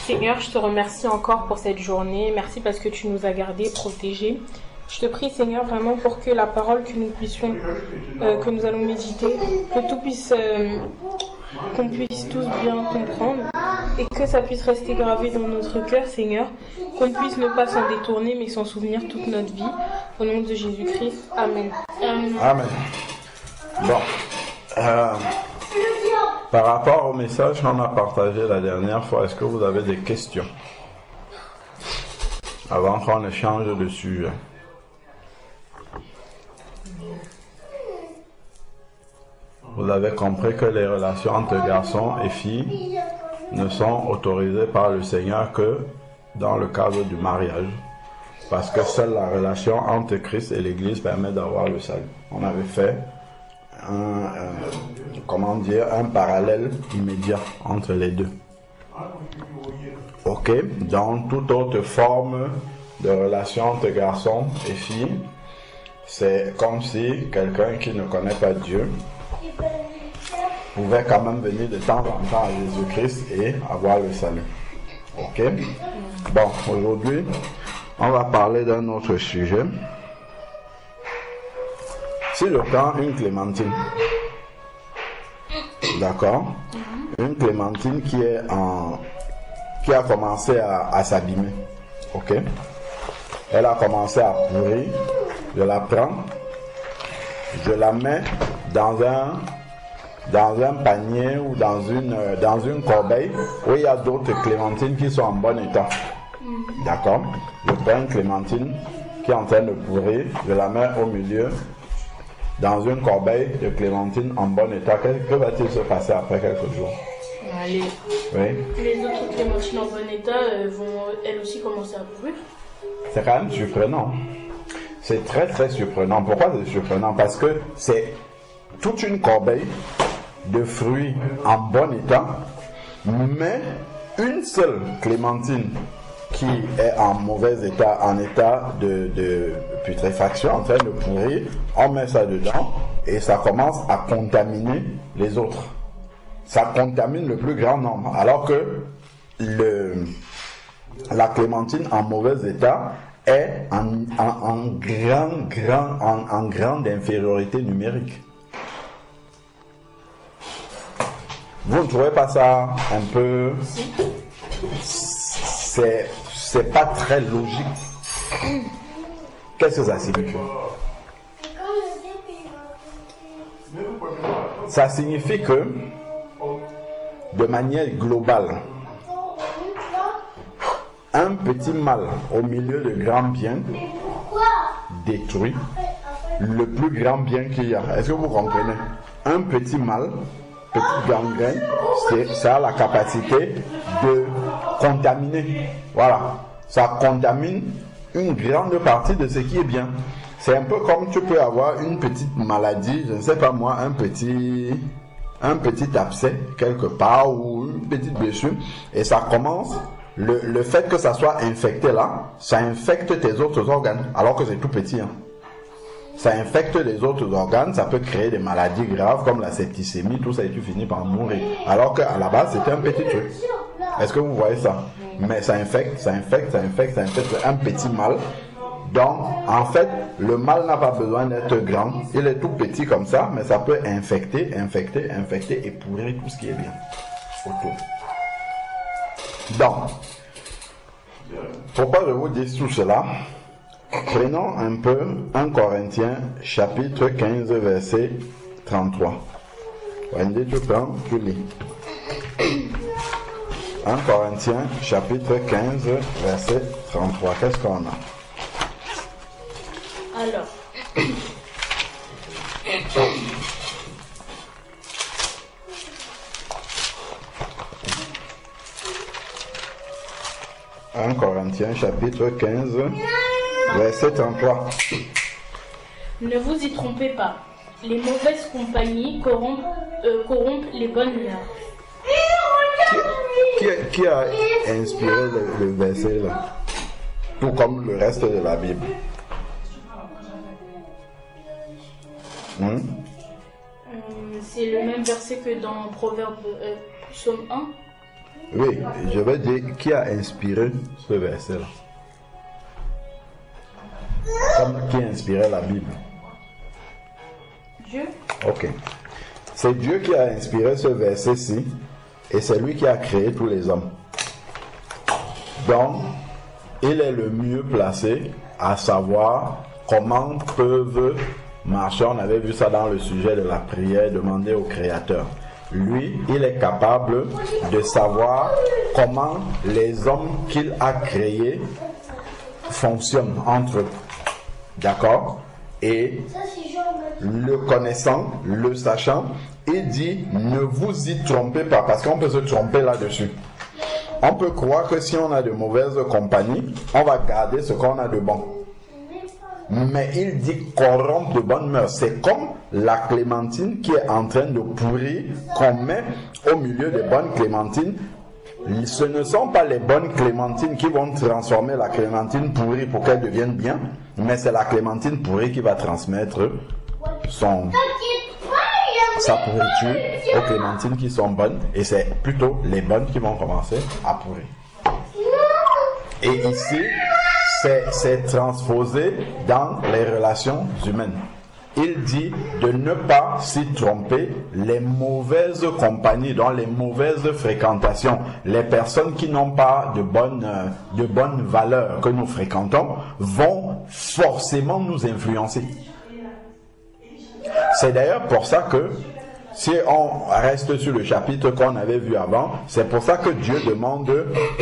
Seigneur, je te remercie encore pour cette journée. Merci parce que tu nous as gardés, protégés. Je te prie, Seigneur, vraiment pour que la parole que que nous allons méditer, que tout puisse, qu'on puisse tous bien comprendre et que ça puisse rester gravé dans notre cœur, Seigneur, qu'on puisse ne pas s'en détourner mais s'en souvenir toute notre vie. Au nom de Jésus-Christ, Amen. Amen. Bon. Par rapport au message qu'on a partagé la dernière fois, est-ce que vous avez des questions avant qu'on échange de sujet? Vous avez compris que les relations entre garçons et filles ne sont autorisées par le Seigneur que dans le cadre du mariage. Parce que seule la relation entre Christ et l'Église permet d'avoir le salut. On avait fait un parallèle immédiat entre les deux. Ok, dans toute autre forme de relation entre garçons et filles, c'est comme si quelqu'un qui ne connaît pas Dieu pouvait quand même venir de temps en temps à Jésus-Christ et avoir le salut. Ok? Bon, aujourd'hui, on va parler d'un autre sujet. Si je prends une clémentine, d'accord? Une clémentine qui a commencé à s'abîmer, ok? Elle a commencé à pourrir, je la prends, je la mets dans un panier ou dans une corbeille où il y a d'autres clémentines qui sont en bon état. D'accord? Je prends une clémentine qui est en train de pourrir, je la mets au milieu dans une corbeille de clémentine en bon état. Que va-t-il se passer après quelques jours? Les autres clémentines en bon état vont elles aussi commencer à pourrir. C'est quand même surprenant. C'est très très surprenant. Pourquoi c'est surprenant? Parce que c'est toute une corbeille de fruits en bon état, mais une seule clémentine qui est en mauvais état, en état de putréfaction, en train de pourrir, on met ça dedans et ça commence à contaminer les autres. Ça contamine le plus grand nombre, alors que la clémentine en mauvais état est en grande infériorité numérique. Vous ne trouvez pas ça un peu... C'est pas très logique. Qu'est-ce que ça signifie? Ça signifie que, de manière globale, un petit mal au milieu de grands biens détruit le plus grand bien qu'il y a. Est-ce que vous comprenez? Un petit mal, petite gangrène, ça a la capacité de contaminer. Voilà. Ça contamine une grande partie de ce qui est bien. C'est un peu comme tu peux avoir une petite maladie, je ne sais pas moi, un petit abcès quelque part ou une petite blessure et ça commence, le fait que ça soit infecté là, ça infecte tes autres organes alors que c'est tout petit. Ça infecte les autres organes, ça peut créer des maladies graves comme la septicémie, tout ça et tu finis par mourir. Alors qu'à la base c'était un petit truc. Est-ce que vous voyez ça? Mais ça infecte un petit mal. Donc, en fait, le mal n'a pas besoin d'être grand. Il est tout petit comme ça, mais ça peut infecter et pourrir tout ce qui est bien autour. Donc, pourquoi je vous dis tout cela? Prenons un peu 1 Corinthiens chapitre 15 verset 33. Wendy, tu prends, tu lis. 1 Corinthiens chapitre 15 verset 33. Qu'est-ce qu'on a? Alors, 1 Corinthiens chapitre 15 verset 33. Ne vous y trompez pas. Les mauvaises compagnies corrompent les bonnes mœurs. Qui a inspiré le verset là? Tout comme le reste de la Bible. C'est le même verset que dans Proverbe Psaume 1. Oui, je veux dire, qui a inspiré ce verset-là? Comme qui a inspiré la Bible? Dieu. Ok. C'est Dieu qui a inspiré ce verset-ci et c'est lui qui a créé tous les hommes. Donc, il est le mieux placé à savoir comment peuvent marcher. On avait vu ça dans le sujet de la prière, demander au Créateur. Lui, il est capable de savoir comment les hommes qu'il a créés fonctionnent entre eux. D'accord? Et le connaissant, le sachant, il dit ne vous y trompez pas, parce qu'on peut se tromper là-dessus. On peut croire que si on a de mauvaises compagnies, on va garder ce qu'on a de bon. Mais il dit corrompre de bonnes mœurs. C'est comme la clémentine qui est en train de pourrir, qu'on met au milieu des bonnes clémentines. Ce ne sont pas les bonnes clémentines qui vont transformer la clémentine pourrie pour qu'elle devienne bien, mais c'est la clémentine pourrie qui va transmettre sa pourriture aux clémentines qui sont bonnes, et c'est plutôt les bonnes qui vont commencer à pourrir. Et ici, c'est transposé dans les relations humaines. Il dit de ne pas s'y tromper. Les mauvaises compagnies, dans les mauvaises fréquentations, les personnes qui n'ont pas de bonnes valeurs que nous fréquentons vont forcément nous influencer. C'est d'ailleurs pour ça que si on reste sur le chapitre qu'on avait vu avant, c'est pour ça que Dieu demande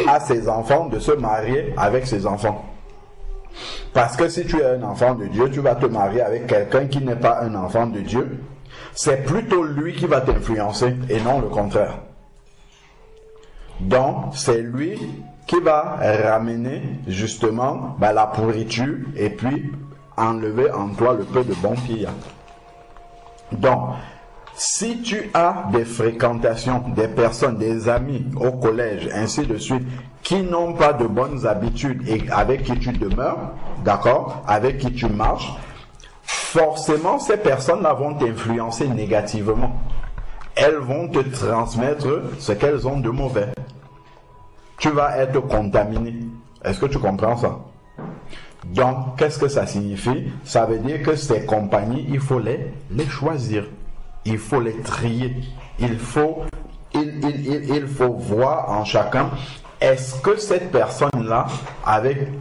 à ses enfants de se marier avec ses enfants. Parce que si tu es un enfant de Dieu, tu vas te marier avec quelqu'un qui n'est pas un enfant de Dieu. C'est plutôt lui qui va t'influencer et non le contraire. Donc, c'est lui qui va ramener justement la pourriture et puis enlever en toi le peu de bon qu'il y a. Donc, si tu as des fréquentations, des personnes, des amis au collège, ainsi de suite, qui n'ont pas de bonnes habitudes et avec qui tu demeures, d'accord, avec qui tu marches, forcément ces personnes-là vont t'influencer négativement. Elles vont te transmettre ce qu'elles ont de mauvais. Tu vas être contaminé. Est-ce que tu comprends ça? Donc, qu'est-ce que ça signifie? Ça veut dire que ces compagnies, il faut les choisir. Il faut les trier. Il faut voir en chacun, est-ce que cette personne-là,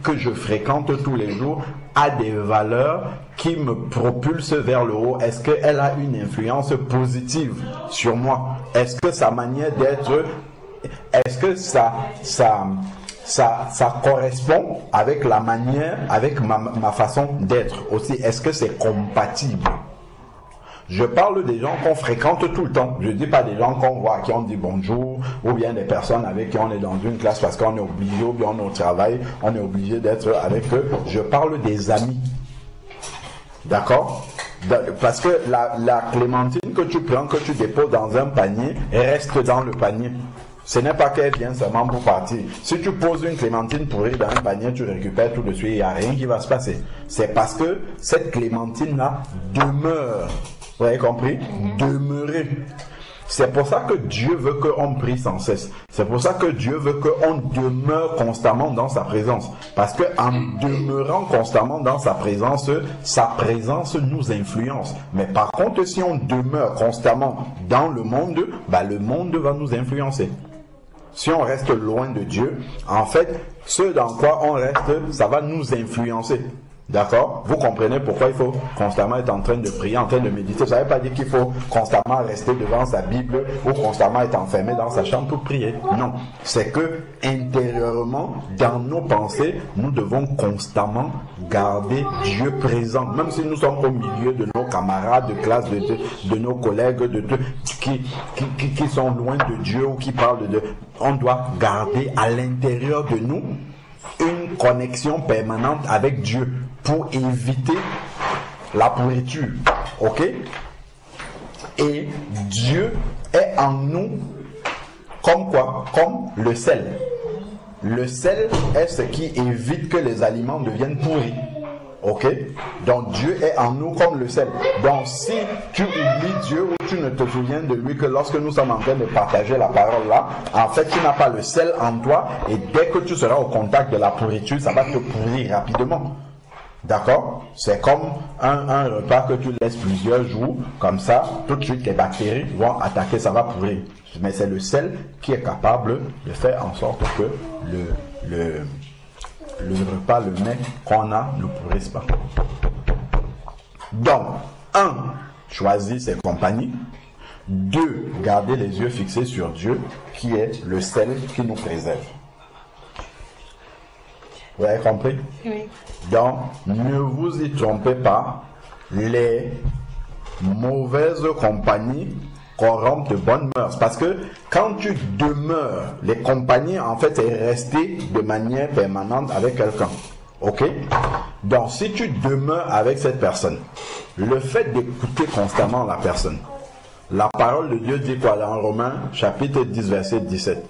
que je fréquente tous les jours, a des valeurs qui me propulsent vers le haut? Est-ce qu'elle a une influence positive sur moi? Est-ce que sa manière d'être, est-ce que ça correspond avec la manière, avec ma façon d'être aussi? Est-ce que c'est compatible? Je parle des gens qu'on fréquente tout le temps. Je ne dis pas des gens qu'on voit, à qui on dit bonjour, ou bien des personnes avec qui on est dans une classe parce qu'on est obligé, ou bien on est au travail, on est obligé d'être avec eux. Je parle des amis. D'accord? Parce que la clémentine que tu prends, que tu déposes dans un panier, reste dans le panier. Ce n'est pas qu'elle vient seulement pour partir. Si tu poses une clémentine pourrie dans un panier, tu récupères tout de suite, il n'y a rien qui va se passer. C'est parce que cette clémentine-là demeure. Vous avez compris? Demeurer. C'est pour ça que Dieu veut qu'on prie sans cesse. C'est pour ça que Dieu veut qu'on demeure constamment dans sa présence. Parce qu'en demeurant constamment dans sa présence nous influence. Mais par contre, si on demeure constamment dans le monde va nous influencer. Si on reste loin de Dieu, en fait, ce dans quoi on reste, ça va nous influencer. D'accord? Vous comprenez pourquoi il faut constamment être en train de prier, en train de méditer. Ça ne veut pas dire qu'il faut constamment rester devant sa Bible ou constamment être enfermé dans sa chambre pour prier. Non. C'est que intérieurement, dans nos pensées, nous devons constamment garder Dieu présent. Même si nous sommes au milieu de nos camarades de classe, de nos collègues, qui sont loin de Dieu ou qui parlent de Dieu, on doit garder à l'intérieur de nous une connexion permanente avec Dieu pour éviter la pourriture. Ok? Et Dieu est en nous comme quoi? Comme le sel. Le sel est ce qui évite que les aliments deviennent pourris. Ok? Donc Dieu est en nous comme le sel. Donc si tu oublies Dieu ou tu ne te souviens de lui que lorsque nous sommes en train de partager la parole là, en fait tu n'as pas le sel en toi et dès que tu seras au contact de la pourriture, ça va te pourrir rapidement. D'accord? C'est comme un repas que tu laisses plusieurs jours, comme ça, tout de suite les bactéries vont attaquer, ça va pourrir. Mais c'est le sel qui est capable de faire en sorte que le repas, le mets qu'on a ne pourrisse pas. Donc, 1. Choisir ses compagnies. 2. Garder les yeux fixés sur Dieu, qui est le sel qui nous préserve. Vous avez compris? Oui. Donc, ne vous y trompez pas. Les mauvaises compagnies corrompent de bonnes mœurs. Parce que quand tu demeures, les compagnies, en fait, c'est rester de manière permanente avec quelqu'un. Ok? Donc, si tu demeures avec cette personne, le fait d'écouter constamment la personne, la parole de Dieu dit quoi dans Romains, chapitre 10, verset 17?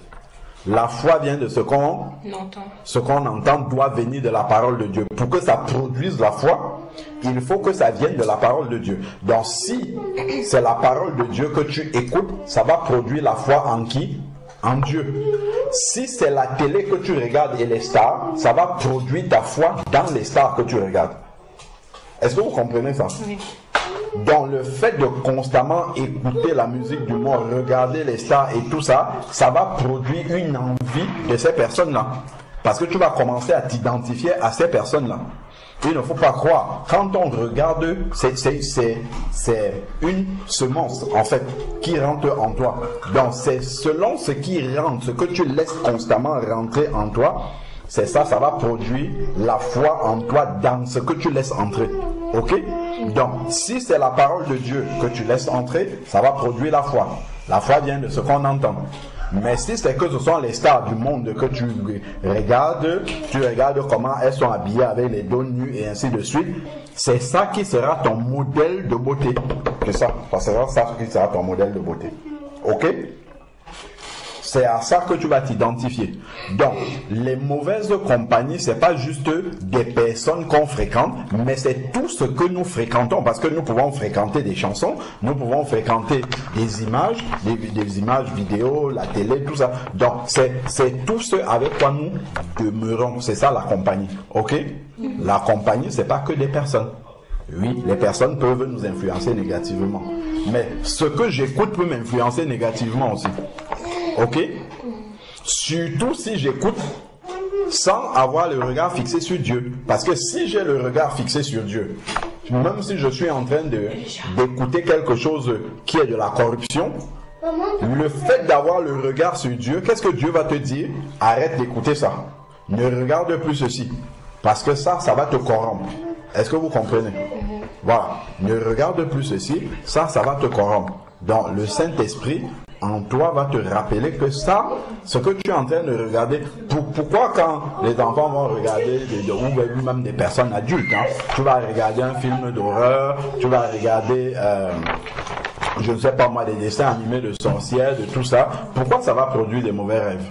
La foi vient de ce qu'on entend doit venir de la parole de Dieu. Pour que ça produise la foi, il faut que ça vienne de la parole de Dieu. Donc si c'est la parole de Dieu que tu écoutes, ça va produire la foi en qui? En Dieu. Si c'est la télé que tu regardes et les stars, ça va produire ta foi dans les stars que tu regardes. Est-ce que vous comprenez ça? Oui. Donc le fait de constamment écouter la musique du monde, regarder les stars et tout ça, ça va produire une envie de ces personnes-là. Parce que tu vas commencer à t'identifier à ces personnes-là. Il ne faut pas croire, quand on regarde, c'est une semence en fait qui rentre en toi. Donc c'est selon ce qui rentre, ce que tu laisses constamment rentrer en toi, c'est ça, ça va produire la foi en toi dans ce que tu laisses entrer. Ok? Donc, si c'est la parole de Dieu que tu laisses entrer, ça va produire la foi. La foi vient de ce qu'on entend. Mais si c'est que ce sont les stars du monde que tu regardes comment elles sont habillées avec les dos nus et ainsi de suite, c'est ça qui sera ton modèle de beauté. C'est ça, ça qui sera ton modèle de beauté. Ok? C'est à ça que tu vas t'identifier. Donc, les mauvaises compagnies, c'est pas juste des personnes qu'on fréquente, mais c'est tout ce que nous fréquentons. Parce que nous pouvons fréquenter des chansons, nous pouvons fréquenter des images, des images vidéo, la télé, tout ça. Donc, c'est tout ce avec quoi nous demeurons. C'est ça la compagnie. Ok? La compagnie, c'est pas que des personnes. Oui, les personnes peuvent nous influencer négativement. Mais ce que j'écoute peut m'influencer négativement aussi. Ok? Surtout si j'écoute sans avoir le regard fixé sur Dieu. Parce que si j'ai le regard fixé sur Dieu, même si je suis en train d'écouter quelque chose qui est de la corruption, le fait d'avoir le regard sur Dieu, qu'est-ce que Dieu va te dire? Arrête d'écouter ça. Ne regarde plus ceci. Parce que ça va te corrompre. Est-ce que vous comprenez? Voilà. Ne regarde plus ceci. Ça va te corrompre. Donc le Saint-Esprit en toi va te rappeler que ça, ce que tu es en train de regarder, pourquoi quand les enfants vont regarder, ou même des personnes adultes, hein, tu vas regarder un film d'horreur, tu vas regarder, je ne sais pas moi, des dessins animés de sorcières, de tout ça, pourquoi ça va produire des mauvais rêves?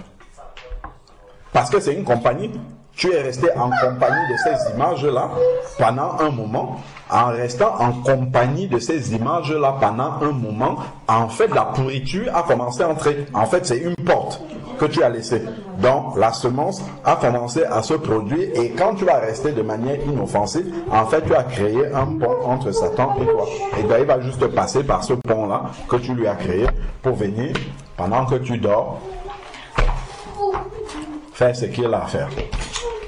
Parce que c'est une compagnie. Tu es resté en compagnie de ces images-là pendant un moment. En restant en compagnie de ces images-là pendant un moment, en fait, la pourriture a commencé à entrer. En fait, c'est une porte que tu as laissée. Donc, la semence a commencé à se produire et quand tu vas rester de manière inoffensive, en fait, tu as créé un pont entre Satan et toi. Et donc, il va juste passer par ce pont-là que tu lui as créé pour venir, pendant que tu dors, faire ce qu'il a à faire.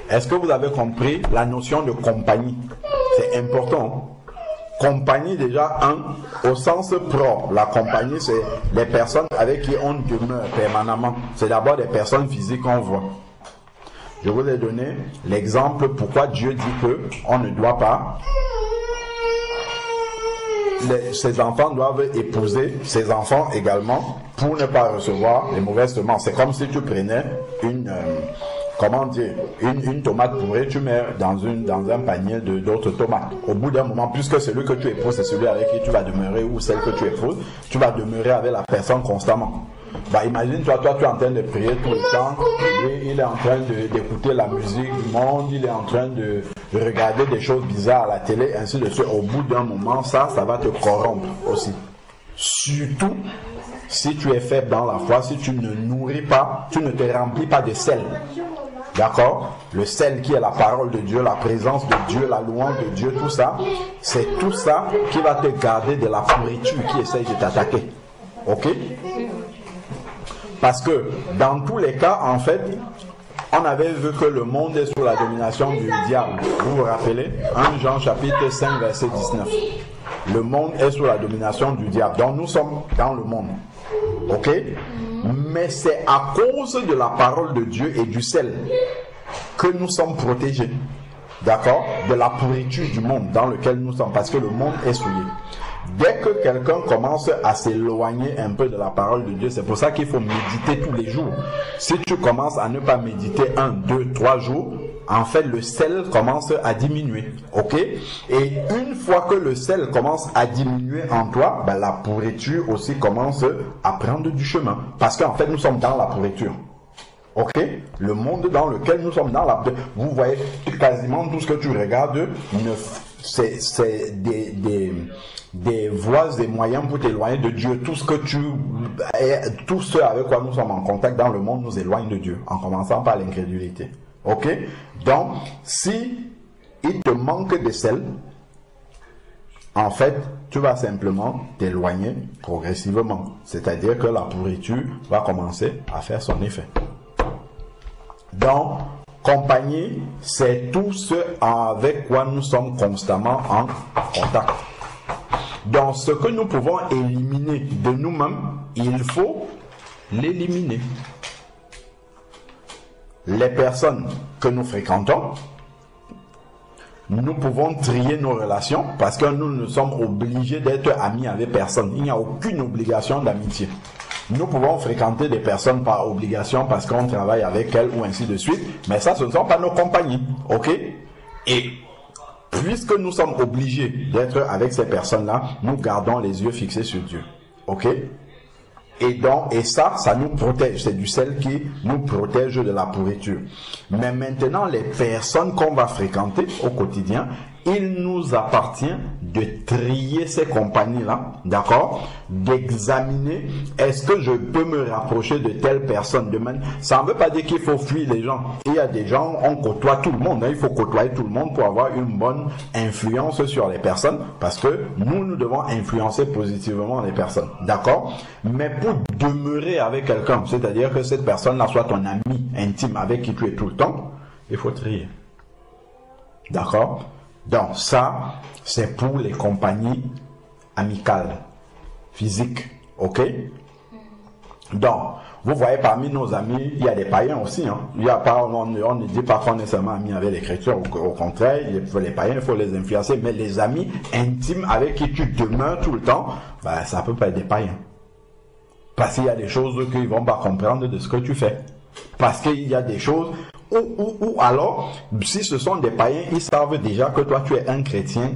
Est-ce que vous avez compris la notion de compagnie? C'est important. Compagnie, déjà, au sens propre. La compagnie, c'est les personnes avec qui on demeure permanemment. C'est d'abord des personnes physiques qu'on voit. Je vous ai donné l'exemple pourquoi Dieu dit que on ne doit pas. Ses enfants doivent épouser ses enfants également pour ne pas recevoir les mauvaises semences. C'est comme si tu prenais une tomate pourrie, tu mets dans un panier d'autres tomates. Au bout d'un moment, puisque celui que tu épouses, c'est celui avec qui tu vas demeurer, ou celle que tu épouses, tu vas demeurer avec la personne constamment. Imagine, toi, tu es en train de prier tout le temps, télé, il est en train d'écouter la musique du monde, il est en train de regarder des choses bizarres à la télé, ainsi de suite. Au bout d'un moment, ça va te corrompre aussi. Surtout si tu es faible dans la foi, si tu ne nourris pas, tu ne te remplis pas de sel. D'accord? Le sel qui est la parole de Dieu, la présence de Dieu, la louange de Dieu, tout ça, c'est tout ça qui va te garder de la pourriture qui essaye de t'attaquer. Ok? Parce que dans tous les cas, en fait, on avait vu que le monde est sous la domination du diable. Vous vous rappelez? 1 Jean chapitre 5 verset 19. Le monde est sous la domination du diable. Donc nous sommes dans le monde. Ok? Mais c'est à cause de la parole de Dieu et du sel que nous sommes protégés. D'accord? De la pourriture du monde dans lequel nous sommes. Parce que le monde est souillé. Dès que quelqu'un commence à s'éloigner un peu de la parole de Dieu, c'est pour ça qu'il faut méditer tous les jours. Si tu commences à ne pas méditer 1, 2, 3 jours, en fait le sel commence à diminuer. Ok? Et une fois que le sel commence à diminuer en toi, ben, la pourriture aussi commence à prendre du chemin. Parce qu'en fait nous sommes dans la pourriture. Ok? Le monde dans lequel nous sommes dans la... Vous voyez quasiment tout ce que tu regardes, c'est des voies et moyens pour t'éloigner de Dieu. Tout ce avec quoi nous sommes en contact dans le monde nous éloigne de Dieu, en commençant par l'incrédulité. Ok? Donc, si il te manque de sel, en fait, tu vas simplement t'éloigner progressivement. C'est-à-dire que la pourriture va commencer à faire son effet. Donc, compagnie, c'est tout ce avec quoi nous sommes constamment en contact. Donc, ce que nous pouvons éliminer de nous-mêmes, il faut l'éliminer. Les personnes que nous fréquentons, nous pouvons trier nos relations parce que nous ne sommes obligés d'être amis avec personne. Il n'y a aucune obligation d'amitié. Nous pouvons fréquenter des personnes par obligation parce qu'on travaille avec elles ou ainsi de suite, mais ça, ce ne sont pas nos compagnies. Ok? Et puisque nous sommes obligés d'être avec ces personnes-là, nous gardons les yeux fixés sur Dieu. Ok? Et ça nous protège. C'est du sel qui nous protège de la pourriture. Mais maintenant, les personnes qu'on va fréquenter au quotidien, il nous appartient de trier ces compagnies-là, d'accord? D'examiner, est-ce que je peux me rapprocher de telle personne demain? Ça ne veut pas dire qu'il faut fuir les gens. Il y a des gens, on côtoie tout le monde. Il faut côtoyer tout le monde pour avoir une bonne influence sur les personnes, parce que nous devons influencer positivement les personnes, d'accord? Mais pour demeurer avec quelqu'un, c'est-à-dire que cette personne-là soit ton ami intime avec qui tu es tout le temps, il faut trier. D'accord? Donc ça, c'est pour les compagnies amicales, physiques, ok? Donc, vous voyez parmi nos amis, il y a des païens aussi. Hein. Il y a pas, on ne dit pas qu'on est seulement amis avec les chrétiens, au contraire, les païens, il faut les influencer, mais les amis intimes avec qui tu demeures tout le temps, ben, ça peut pas être des païens. Parce qu'il y a des choses qu'ils vont pas comprendre de ce que tu fais. Parce qu'il y a des choses... Ou alors, si ce sont des païens, ils savent déjà que toi tu es un chrétien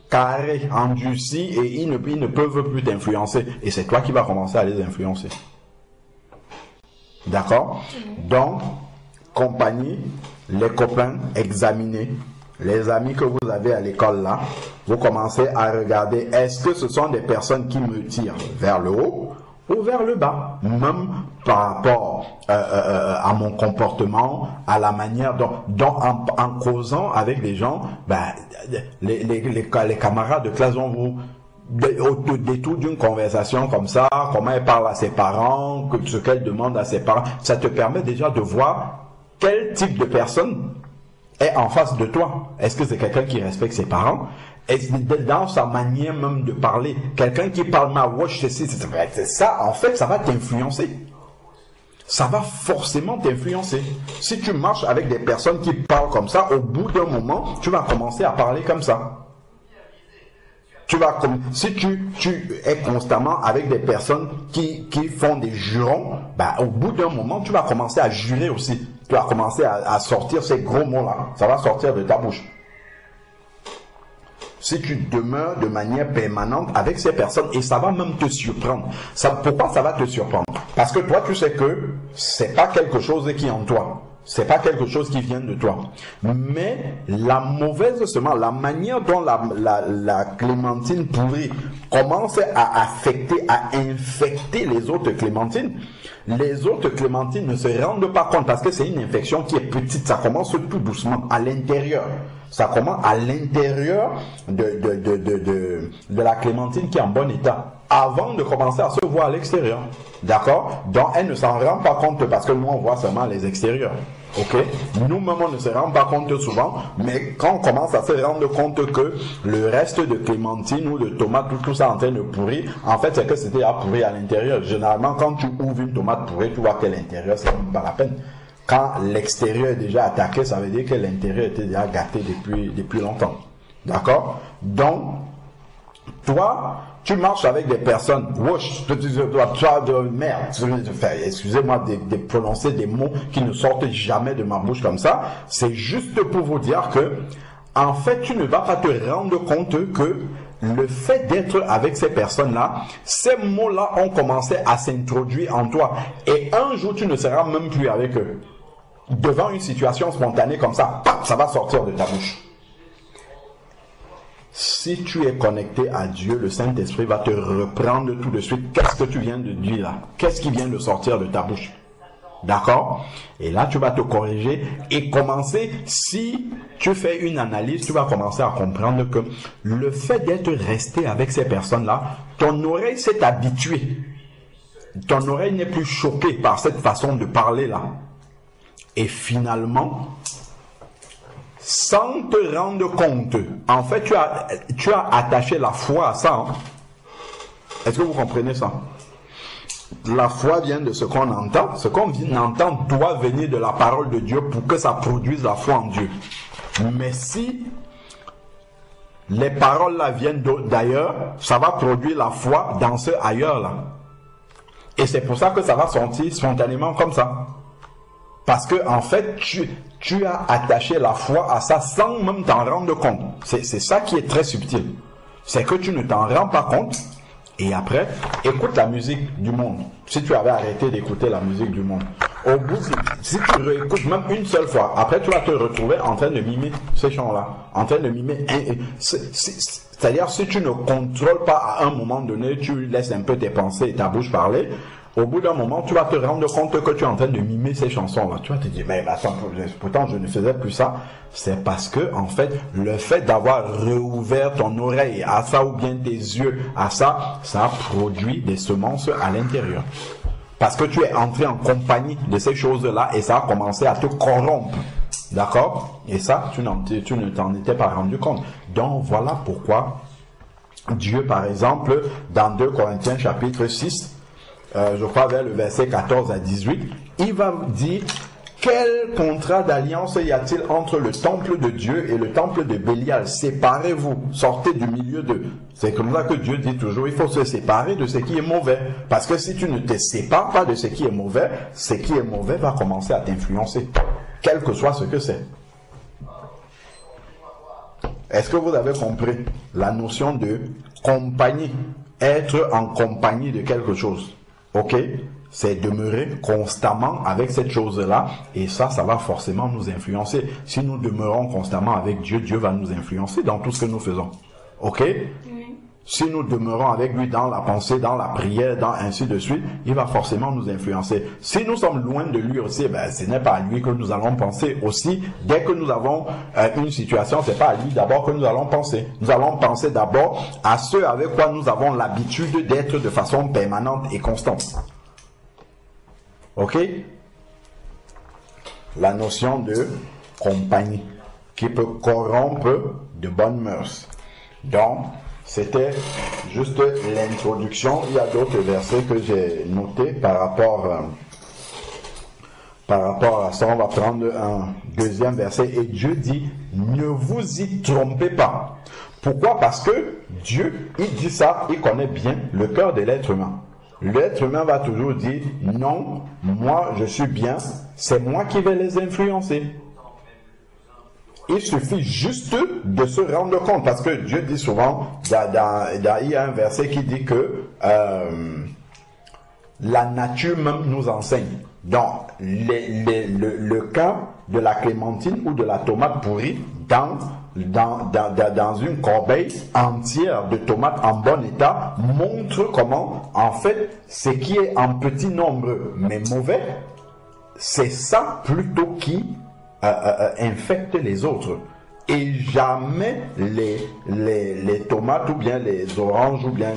carré, endurci, et ils ne peuvent plus t'influencer. Et c'est toi qui vas commencer à les influencer. D'accord? Donc, compagnie, les copains, examinez. Les amis que vous avez à l'école là, vous commencez à regarder, est-ce que ce sont des personnes qui me tirent vers le haut ou vers le bas, même par rapport à mon comportement, à la manière dont en causant avec des gens, ben, les camarades de classe vont vous au détour d'une conversation comme ça, comment elle parle à ses parents, ce qu'elle demande à ses parents, ça te permet déjà de voir quel type de personne est en face de toi. Est-ce que c'est quelqu'un qui respecte ses parents? Est-ce dans sa manière même de parler, quelqu'un qui parle ma watch, c'est ça, en fait, ça va t'influencer. Ça va forcément t'influencer. Si tu marches avec des personnes qui parlent comme ça, au bout d'un moment, tu vas commencer à parler comme ça. Si tu es constamment avec des personnes qui font des jurons, bah, au bout d'un moment, tu vas commencer à jurer aussi. Tu vas commencer à sortir ces gros mots-là. Ça va sortir de ta bouche. si tu demeures de manière permanente avec ces personnes, et ça va même te surprendre. Pourquoi ça va te surprendre? Parce que toi, tu sais que c'est pas quelque chose qui est en toi. C'est pas quelque chose qui vient de toi. Mais la mauvaise semence, la manière dont la clémentine pourrie commence à affecter, à infecter les autres clémentines ne se rendent pas compte parce que c'est une infection qui est petite. Ça commence tout doucement à l'intérieur. Ça commence à l'intérieur de la clémentine qui est en bon état, avant de commencer à se voir à l'extérieur. D'accord? Donc elle ne s'en rend pas compte parce que nous on voit seulement les extérieurs. Ok? Nous-mêmes on ne se rend pas compte souvent, mais quand on commence à se rendre compte que le reste de clémentine ou de tomate, tout ça en train de pourrir, en fait c'est que c'était à pourrir à l'intérieur. Généralement quand tu ouvres une tomate pourrie, tu vois que l'intérieur c'est même pas la peine. Quand l'extérieur est déjà attaqué, ça veut dire que l'intérieur était déjà gâté depuis longtemps. D'accord? Donc, toi, tu marches avec des personnes, merde, excusez-moi de prononcer des mots qui ne sortent jamais de ma bouche comme ça. C'est juste pour vous dire que, en fait, tu ne vas pas te rendre compte que le fait d'être avec ces personnes-là, ces mots-là ont commencé à s'introduire en toi. Et un jour, tu ne seras même plus avec eux. Devant une situation spontanée comme ça, paf, ça va sortir de ta bouche. Si tu es connecté à Dieu, le Saint-Esprit va te reprendre tout de suite. Qu'est-ce que tu viens de dire là? Qu'est-ce qui vient de sortir de ta bouche? D'accord? Et là, tu vas te corriger et commencer, si tu fais une analyse, tu vas commencer à comprendre que le fait d'être resté avec ces personnes-là, ton oreille s'est habituée. Ton oreille n'est plus choquée par cette façon de parler là. Et finalement, sans te rendre compte, en fait, tu as attaché la foi à ça. Hein? Est-ce que vous comprenez ça? La foi vient de ce qu'on entend. Ce qu'on entend doit venir de la parole de Dieu pour que ça produise la foi en Dieu. Mais si les paroles là viennent d'ailleurs, ça va produire la foi dans ce ailleurs là. Et c'est pour ça que ça va sortir spontanément comme ça. Parce que en fait, tu as attaché la foi à ça sans même t'en rendre compte. C'est ça qui est très subtil. C'est que tu ne t'en rends pas compte. Et après, écoute la musique du monde. Si tu avais arrêté d'écouter la musique du monde, au bout, si tu réécoutes même une seule fois, après tu vas te retrouver en train de mimer ces chants-là. En train de mimer. C'est-à-dire, si tu ne contrôles pas à un moment donné, tu laisses un peu tes pensées et ta bouche parler. Au bout d'un moment, tu vas te rendre compte que tu es en train de mimer ces chansons-là. Tu vas te dire, mais attends, pourtant je ne faisais plus ça. C'est parce que, en fait, le fait d'avoir réouvert ton oreille à ça ou bien tes yeux à ça, ça a produit des semences à l'intérieur. Parce que tu es entré en compagnie de ces choses-là et ça a commencé à te corrompre. D'accord? Et ça, tu ne t'en étais pas rendu compte. Donc, voilà pourquoi Dieu, par exemple, dans 2 Corinthiens chapitre 6, je crois vers le verset 14 à 18, il va dire quel contrat d'alliance y a-t-il entre le temple de Dieu et le temple de Bélial? Séparez-vous, sortez du milieu d'eux. C'est comme ça que Dieu dit toujours, il faut se séparer de ce qui est mauvais. Parce que si tu ne te sépares pas de ce qui est mauvais va commencer à t'influencer, quel que soit ce que c'est. Est-ce que vous avez compris la notion de compagnie? Être en compagnie de quelque chose. Ok, c'est demeurer constamment avec cette chose-là et ça va forcément nous influencer. Si nous demeurons constamment avec Dieu, Dieu va nous influencer dans tout ce que nous faisons. Ok? Oui. Si nous demeurons avec lui dans la pensée, dans la prière, dans ainsi de suite, il va forcément nous influencer. Si nous sommes loin de lui aussi, ce n'est pas à lui que nous allons penser aussi. Dès que nous avons une situation, c'est pas à lui d'abord que nous allons penser. Nous allons penser d'abord à ceux avec quoi nous avons l'habitude d'être de façon permanente et constante. Ok? La notion de compagnie qui peut corrompre de bonnes mœurs. Donc, c'était juste l'introduction. Il y a d'autres versets que j'ai notés par rapport à ça. On va prendre un deuxième verset. Et Dieu dit, ne vous y trompez pas. Pourquoi? Parce que Dieu, il dit ça, il connaît bien le cœur de l'être humain. L'être humain va toujours dire, non, moi je suis bien, c'est moi qui vais les influencer. Il suffit juste de se rendre compte, parce que Dieu dit souvent, il y a un verset qui dit que la nature même nous enseigne. Donc, le cas de la clémentine ou de la tomate pourrie dans une corbeille entière de tomates en bon état montre comment, en fait, ce qui est en petit nombre mais mauvais, c'est ça plutôt qui infecte les autres. Et jamais les tomates ou bien les oranges ou bien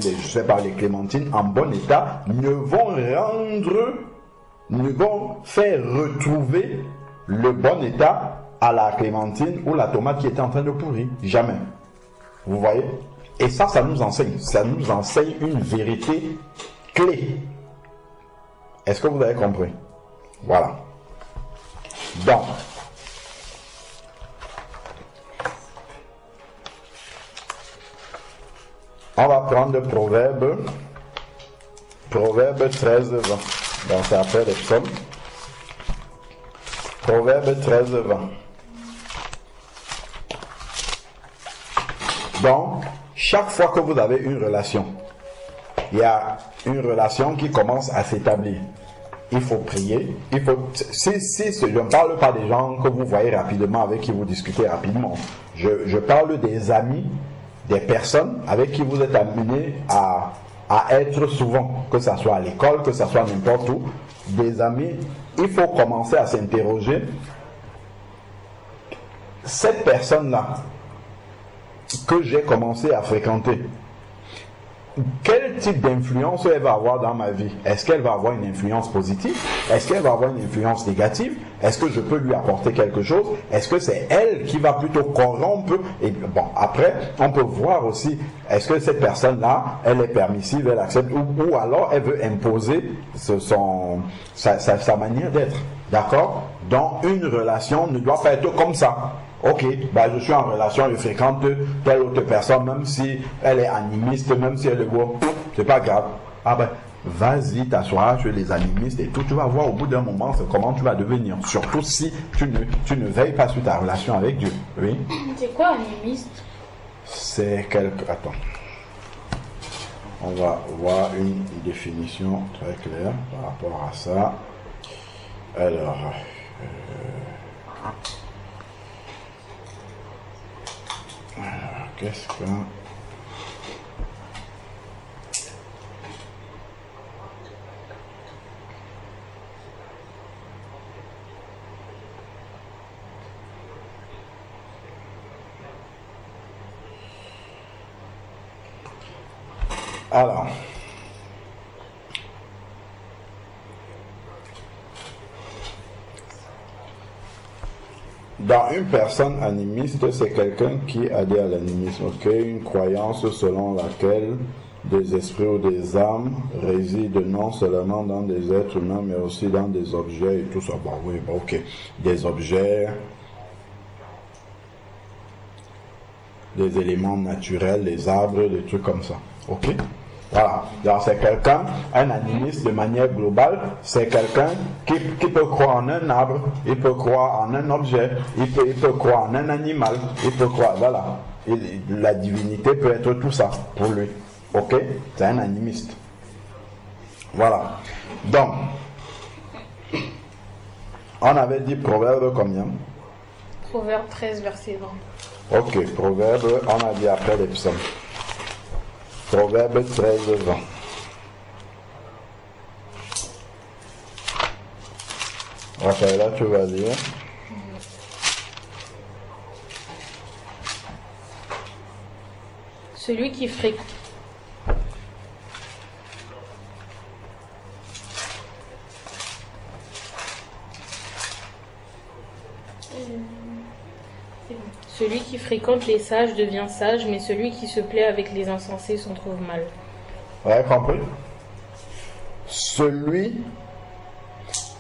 les clémentines en bon état ne vont faire retrouver le bon état à la clémentine ou la tomate qui était en train de pourrir. Jamais. Vous voyez? Et ça nous enseigne. Ça nous enseigne une vérité clé. Est-ce que vous avez compris? Voilà. Donc, on va prendre Proverbe 13, 20. Donc, c'est après les psaumes. Proverbe 13, 20. Donc, chaque fois que vous avez une relation, il y a une relation qui commence à s'établir. Il faut prier. Si je ne parle pas des gens que vous voyez rapidement, avec qui vous discutez rapidement. Je parle des amis, des personnes avec qui vous êtes amenés à être souvent, que ce soit à l'école, que ce soit n'importe où, des amis. Il faut commencer à s'interroger. Cette personne-là que j'ai commencé à fréquenter, quel type d'influence elle va avoir dans ma vie? Est-ce qu'elle va avoir une influence positive? Est-ce qu'elle va avoir une influence négative? Est-ce que je peux lui apporter quelque chose? Est-ce que c'est elle qui va plutôt corrompre? Et bon, après, on peut voir aussi, est-ce que cette personne-là, elle est permissive, elle accepte, ou alors elle veut imposer sa manière d'être. D'accord? Donc, une relation ne doit pas être comme ça. Ok, je suis en relation, je fréquente telle autre personne, même si elle est animiste, même si elle est beau, c'est pas grave. Vas-y t'asseoir chez les animistes et tout, tu vas voir au bout d'un moment comment tu vas devenir. Surtout si tu ne veilles pas sur ta relation avec Dieu. Oui. C'est quoi animiste? C'est quelque... Attends. On va voir une définition très claire par rapport à ça. Alors... qu'est-ce que... Alors... Dans une personne animiste, c'est quelqu'un qui adhère à l'animisme, une croyance selon laquelle des esprits ou des âmes résident non seulement dans des êtres humains, mais aussi dans des objets et tout ça. Des objets, des éléments naturels, des arbres, des trucs comme ça. Ok? Voilà, donc c'est quelqu'un, un animiste de manière globale, c'est quelqu'un qui peut croire en un arbre, il peut croire en un objet, il peut croire en un animal, il peut croire, voilà. Et la divinité peut être tout ça pour lui. Ok? C'est un animiste. Voilà. Donc, on avait dit Proverbe combien? Proverbe 13, verset 20. Ok, Proverbe, on a dit après les psaumes. Proverbe 13, 20. Ok, là tu vas dire. Celui qui fréquente. Celui qui fréquente les sages devient sage, mais celui qui se plaît avec les insensés s'en trouve mal. Vous avez compris? Celui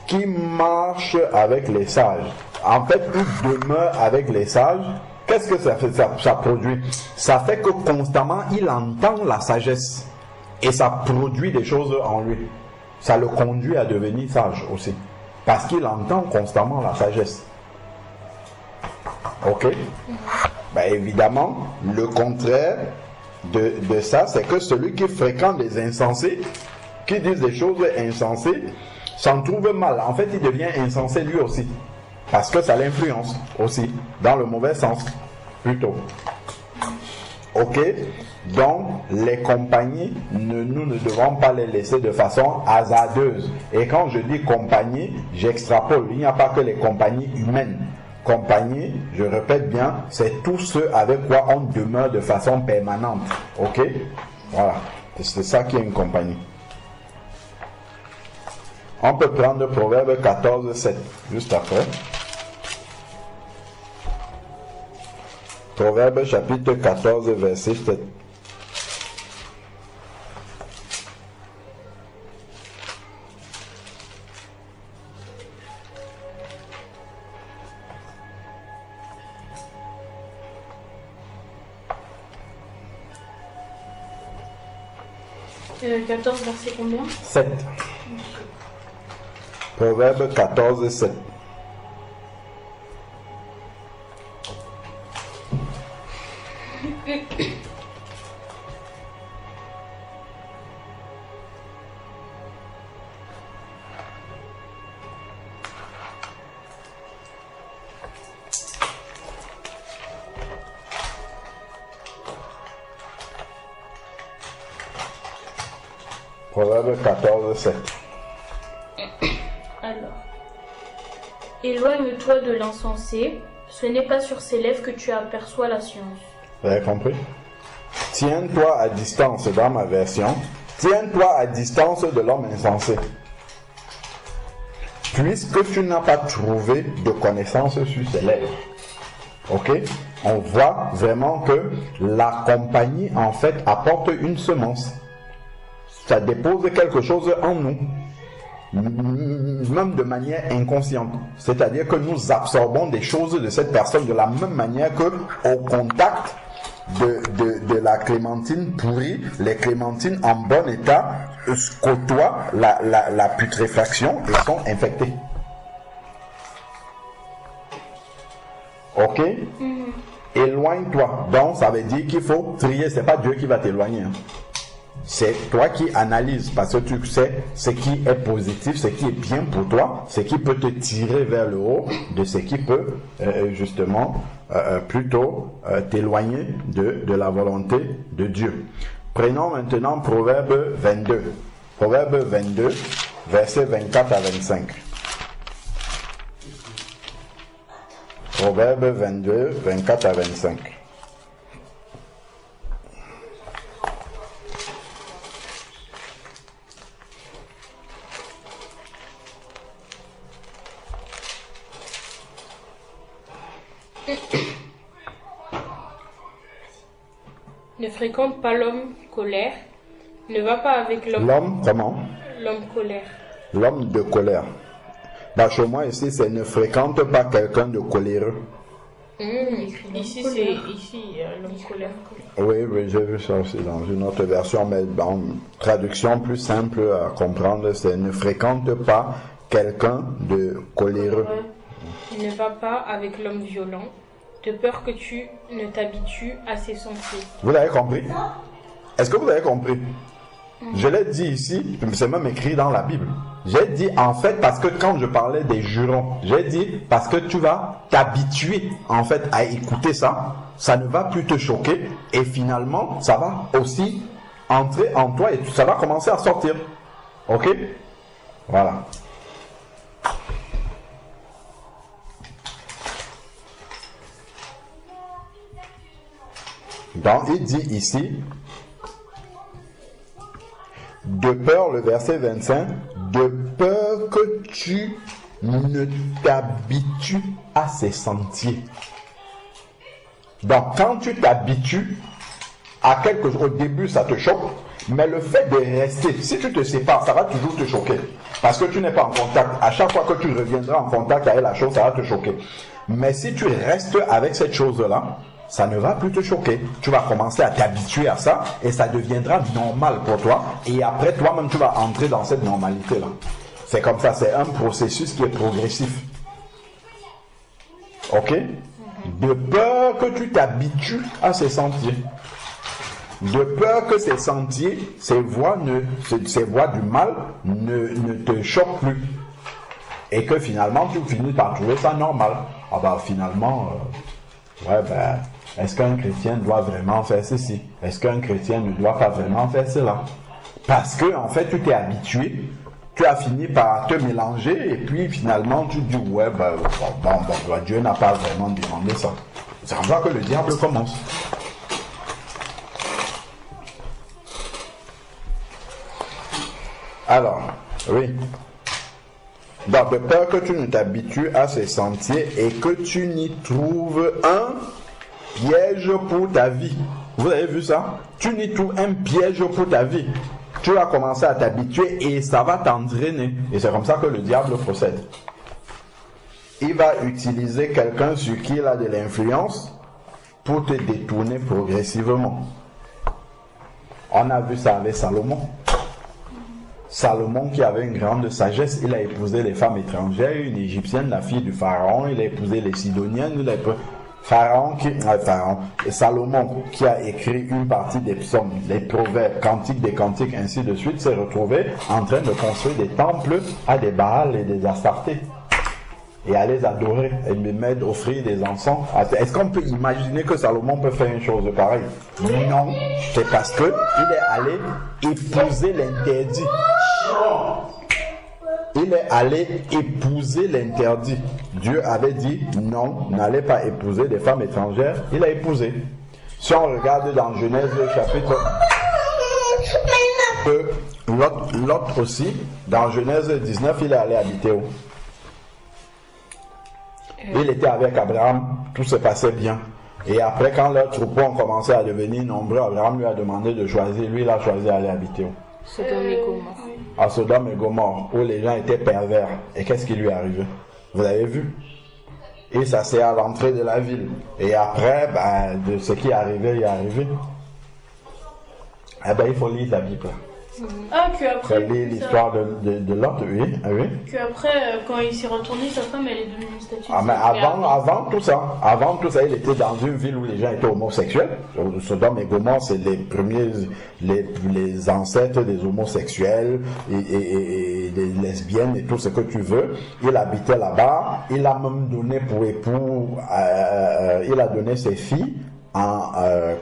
qui marche avec les sages, en fait, il demeure avec les sages. Qu'est-ce que ça fait, ça produit? Ça fait que constamment, il entend la sagesse. Et ça produit des choses en lui. Ça le conduit à devenir sage aussi. Parce qu'il entend constamment la sagesse. Ok? Ben, évidemment, le contraire de ça, c'est que celui qui fréquente les insensés, qui disent des choses insensées, s'en trouve mal. En fait, il devient insensé lui aussi. Parce que ça l'influence aussi, dans le mauvais sens, plutôt. Ok? Donc, les compagnies, nous ne devons pas les laisser de façon hasardeuse. Et quand je dis compagnie, j'extrapole. Il n'y a pas que les compagnies humaines. Compagnie, je répète bien, c'est tout ce avec quoi on demeure de façon permanente. Ok? Voilà. C'est ça qui est une compagnie. On peut prendre Proverbe 14, 7, juste après. Proverbe chapitre 14, verset 7. Euh, 14, verset combien? 7. Proverbe 14, 7. Proverbe 14, 7. Alors, éloigne-toi de l'insensé, ce n'est pas sur ses lèvres que tu aperçois la science. Vous avez compris? Tiens-toi à distance dans ma version. Tiens-toi à distance de l'homme insensé. Puisque tu n'as pas trouvé de connaissance sur ses lèvres. Ok? On voit vraiment que la compagnie, en fait, apporte une semence. Ça dépose quelque chose en nous, même de manière inconsciente. C'est-à-dire que nous absorbons des choses de cette personne de la même manière que au contact de la clémentine pourrie, les clémentines en bon état côtoient la putréfaction et sont infectées. Ok? Éloigne-toi. Donc ça veut dire qu'il faut trier. C'est pas Dieu qui va t'éloigner. Hein. C'est toi qui analyses parce que tu sais ce qui est positif, ce qui est bien pour toi, ce qui peut te tirer vers le haut, de ce qui peut justement plutôt t'éloigner de la volonté de Dieu. Prenons maintenant Proverbe 22. Proverbe 22, versets 24 à 25. Proverbe 22, 24 à 25. Ne fréquente pas l'homme colère. Ne va pas avec l'homme. L'homme, comment? L'homme colère. L'homme de colère. Bah, chez moi ici, c'est ne fréquente pas quelqu'un de coléreux. Ici, c'est l'homme colère. Oui, j'ai vu ça aussi dans une autre version, mais en traduction plus simple à comprendre, c'est ne fréquente pas quelqu'un de coléreux. Ne va pas avec l'homme violent, de peur que tu ne t'habitues à ses sentiers. Vous l'avez compris? Est-ce que vous avez compris? Je l'ai dit ici, c'est même écrit dans la Bible. J'ai dit en fait parce que quand je parlais des jurons, j'ai dit parce que tu vas t'habituer en fait à écouter ça, ça ne va plus te choquer et finalement ça va aussi entrer en toi et ça va commencer à sortir. Ok? Voilà. Donc il dit ici, de peur, le verset 25, de peur que tu ne t'habitues à ses sentiers. Donc quand tu t'habitues à quelque chose, au début ça te choque, mais le fait de rester, si tu te sépares, ça va toujours te choquer. Parce que tu n'es pas en contact. À chaque fois que tu reviendras en contact avec la chose, ça va te choquer. Mais si tu restes avec cette chose-là, ça ne va plus te choquer. Tu vas commencer à t'habituer à ça et ça deviendra normal pour toi. Et après, toi-même, tu vas entrer dans cette normalité-là. C'est comme ça, c'est un processus qui est progressif. Ok? de peur que tu t'habitues à ces sentiers. De peur que ces sentiers, ces voies du mal ne te choquent plus. Et que finalement, tu finis par trouver ça normal. Ah bah finalement, est-ce qu'un chrétien doit vraiment faire ceci? Est-ce qu'un chrétien ne doit pas vraiment faire cela? Parce que en fait, tu t'es habitué, tu as fini par te mélanger et puis finalement, tu dis Dieu n'a pas vraiment demandé ça. C'est comme ça que le diable commence. Alors, oui. Donc, de peur que tu ne t'habitues à ces sentiers et que tu n'y trouves un piège pour ta vie. Vous avez vu ça? Tu n'y trouves un piège pour ta vie. Tu vas commencer à t'habituer et ça va t'entraîner. Et c'est comme ça que le diable procède. Il va utiliser quelqu'un sur qui il a de l'influence pour te détourner progressivement. On a vu ça avec Salomon. Salomon qui avait une grande sagesse, il a épousé les femmes étrangères, une égyptienne, la fille du pharaon, il a épousé les sidoniennes, Salomon qui a écrit une partie des psaumes, les proverbes, cantiques des cantiques, ainsi de suite, s'est retrouvé en train de construire des temples à des Baals et des Astartés. Et à les adorer, et même offrir des encens. Est-ce qu'on peut imaginer que Salomon peut faire une chose pareille? Non, c'est parce que il est allé épouser l'interdit. Il est allé épouser l'interdit. Dieu avait dit non, n'allez pas épouser des femmes étrangères. Il a épousé. Si on regarde dans Genèse chapitre 2, l'autre aussi, dans Genèse 19, il est allé habiter où? Il était avec Abraham, tout se passait bien. Et après, quand leurs troupeaux ont commencé à devenir nombreux, Abraham lui a demandé de choisir. Lui, il a choisi d'aller habiter où? Sodome et Gomorrhe. À Sodome et Gomorrhe, où les gens étaient pervers. Et qu'est-ce qui lui est arrivé? Vous avez vu? Et ça c'est à l'entrée de la ville. Et après, de ce qui est arrivé, il est arrivé. Il faut lire la Bible. Ah, qu'après. Lire l'histoire de l'autre, oui. Qu'après, quand il s'est retourné, sa femme, elle est devenue une statue. Mais avant tout ça, il était dans une ville où les gens étaient homosexuels. Sodome et Gomorrhe, c'est les premiers, les ancêtres des homosexuels et des lesbiennes et tout ce que tu veux. Il habitait là-bas. Il a même donné pour époux, il a donné ses filles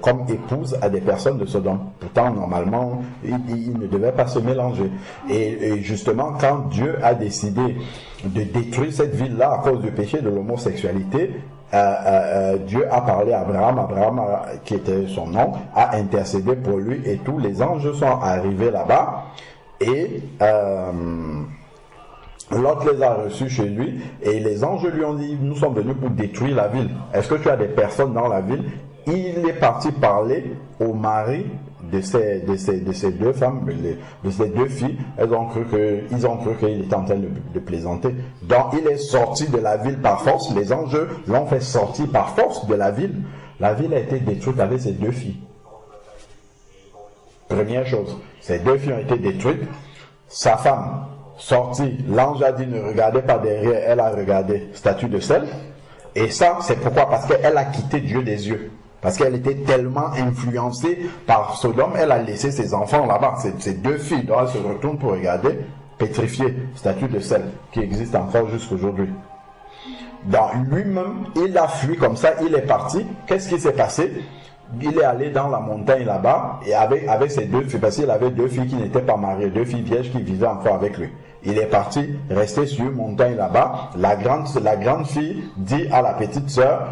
comme épouse à des personnes de Sodome. Pourtant, normalement, il ne devait pas se mélanger. Et justement, quand Dieu a décidé de détruire cette ville-là à cause du péché de l'homosexualité, Dieu a parlé à Abraham. Abraham, qui était son nom, a intercédé pour lui et tous les anges sont arrivés là-bas. Et Lot les a reçus chez lui et les anges lui ont dit, nous sommes venus pour détruire la ville. Est-ce que tu as des personnes dans la ville? Il est parti parler au mari de ces deux femmes, de ces deux filles. Ils ont cru qu'il était en train de plaisanter. Donc il est sorti de la ville par force. Les anges l'ont fait sortir par force de la ville. La ville a été détruite avec ces deux filles. Première chose, ces deux filles ont été détruites. Sa femme sortie, l'ange a dit ne regardez pas derrière, elle a regardé statue de sel. Et ça, c'est pourquoi? Parce qu'elle a quitté Dieu des yeux. Parce qu'elle était tellement influencée par Sodome, elle a laissé ses enfants là-bas. Ces deux filles, donc elle se retourne pour regarder, pétrifiée, statue de sel, qui existe encore jusqu'aujourd'hui. Dans lui-même, il a fui comme ça, il est parti. Qu'est-ce qui s'est passé? Il est allé dans la montagne là-bas, et avec ses deux filles, parce qu'il avait deux filles qui n'étaient pas mariées, deux filles vierges qui vivaient encore avec lui. Il est parti, resté sur une montagne là-bas. La grande fille dit à la petite sœur,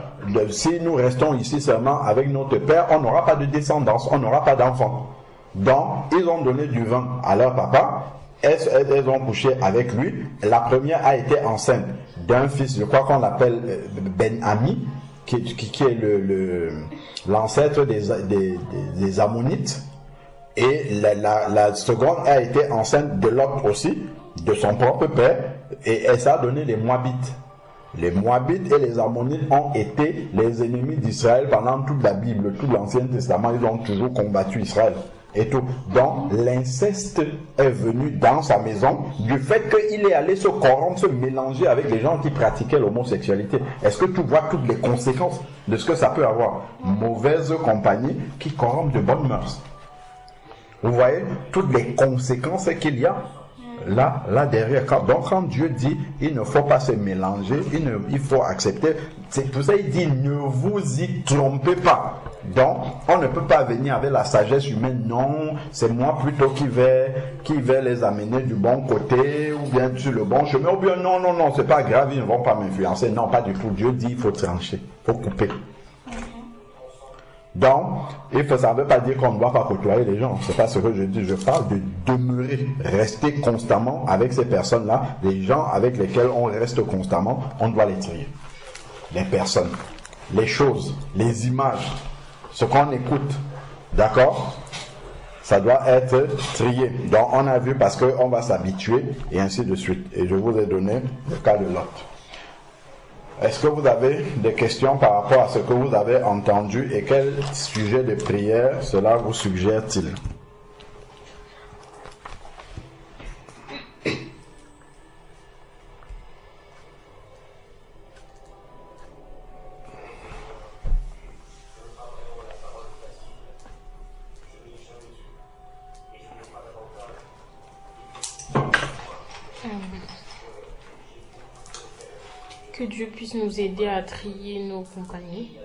si nous restons ici seulement avec notre père, on n'aura pas de descendance, on n'aura pas d'enfants. Donc, ils ont donné du vin à leur papa, elles ont couché avec lui. La première a été enceinte d'un fils, je crois qu'on l'appelle Ben-Ami, qui est l'ancêtre des Ammonites. Et la seconde a été enceinte de l'autre aussi, de son propre père, et ça a donné les Moabites. Les Moabites et les Ammonites ont été les ennemis d'Israël pendant toute la Bible, tout l'Ancien Testament. Ils ont toujours combattu Israël. et tout. Donc l'inceste est venu dans sa maison du fait qu'il est allé se corrompre, se mélanger avec des gens qui pratiquaient l'homosexualité. Est-ce que tu vois toutes les conséquences de ce que ça peut avoir? Mauvaise compagnie qui corrompt de bonnes mœurs. Vous voyez toutes les conséquences qu'il y a là derrière. Donc quand Dieu dit il ne faut pas se mélanger, il faut accepter, c'est pour ça il dit ne vous y trompez pas. Donc on ne peut pas venir avec la sagesse humaine, non, c'est moi plutôt qui vais les amener du bon côté ou bien sur le bon chemin, ou bien non, c'est pas grave, ils ne vont pas m'influencer. Non, pas du tout. Dieu dit il faut trancher, il faut couper. Donc, ça ne veut pas dire qu'on ne doit pas côtoyer les gens. C'est pas ce que je dis. Je parle de demeurer, rester constamment avec ces personnes-là. Les gens avec lesquels on reste constamment, on doit les trier. Les personnes, les choses, les images, ce qu'on écoute. D'accord? Ça doit être trié. Donc, on a vu parce qu'on va s'habituer et ainsi de suite. Et je vous ai donné le cas de Lot. Est-ce que vous avez des questions par rapport à ce que vous avez entendu et quel sujet de prière cela vous suggère-t-il? Que Dieu puisse nous aider à trier nos compagnies.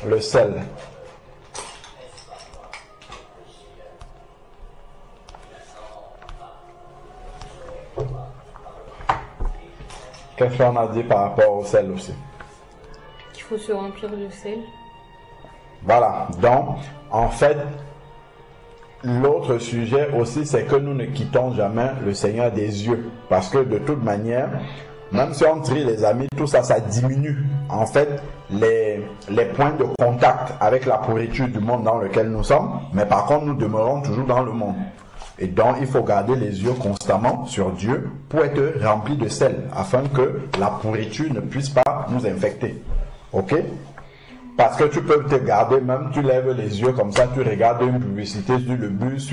Le sel. Qu'est-ce qu'on a dit par rapport au sel aussi? Qu'il faut se remplir de sel. Voilà. Donc, en fait, l'autre sujet aussi, c'est que nous ne quittons jamais le Seigneur des yeux. Parce que de toute manière, même si on trie les amis, tout ça, ça diminue. En fait, les points de contact avec la pourriture du monde dans lequel nous sommes. Mais par contre, nous demeurons toujours dans le monde. Et donc, il faut garder les yeux constamment sur Dieu pour être rempli de sel, afin que la pourriture ne puisse pas nous infecter. Ok? Parce que tu peux te garder, même tu lèves les yeux comme ça, tu regardes une publicité sur le bus,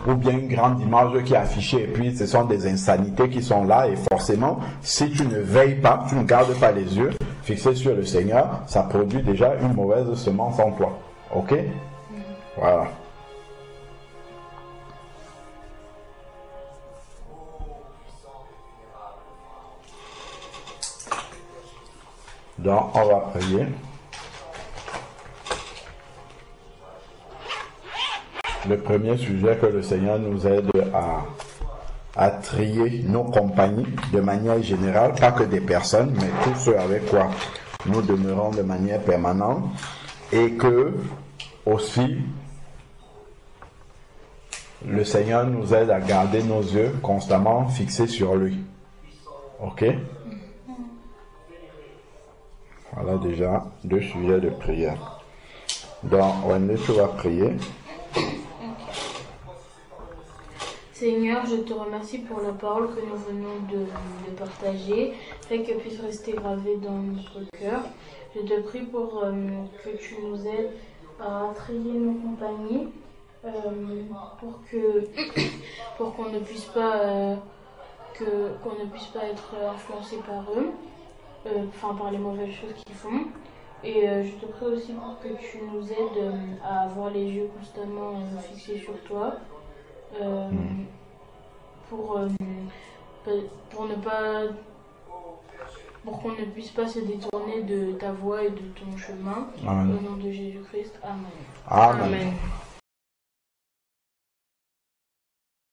ou bien une grande image qui est affichée, et puis ce sont des insanités qui sont là, et forcément, si tu ne veilles pas, tu ne gardes pas les yeux fixés sur le Seigneur, ça produit déjà une mauvaise semence en toi. Ok? Voilà. Donc, on va prier. Le premier sujet que le Seigneur nous aide à trier nos compagnies de manière générale, pas que des personnes, mais tous ceux avec quoi nous demeurons de manière permanente, et que aussi le Seigneur nous aide à garder nos yeux constamment fixés sur lui. Ok? Voilà déjà 2 sujets de prière. Donc, Wendy, tu vas prier. Seigneur, je te remercie pour la parole que nous venons de partager, afin qu'elle puisse rester gravée dans notre cœur. Je te prie pour que tu nous aides à trier nos compagnies, pour qu'on ne puisse pas être influencé par eux, par les mauvaises choses qu'ils font. Et je te prie aussi pour que tu nous aides à avoir les yeux constamment fixés sur toi. Pour qu'on ne puisse pas se détourner de ta voie et de ton chemin. Amen. Au nom de Jésus-Christ. Amen. Amen. Amen.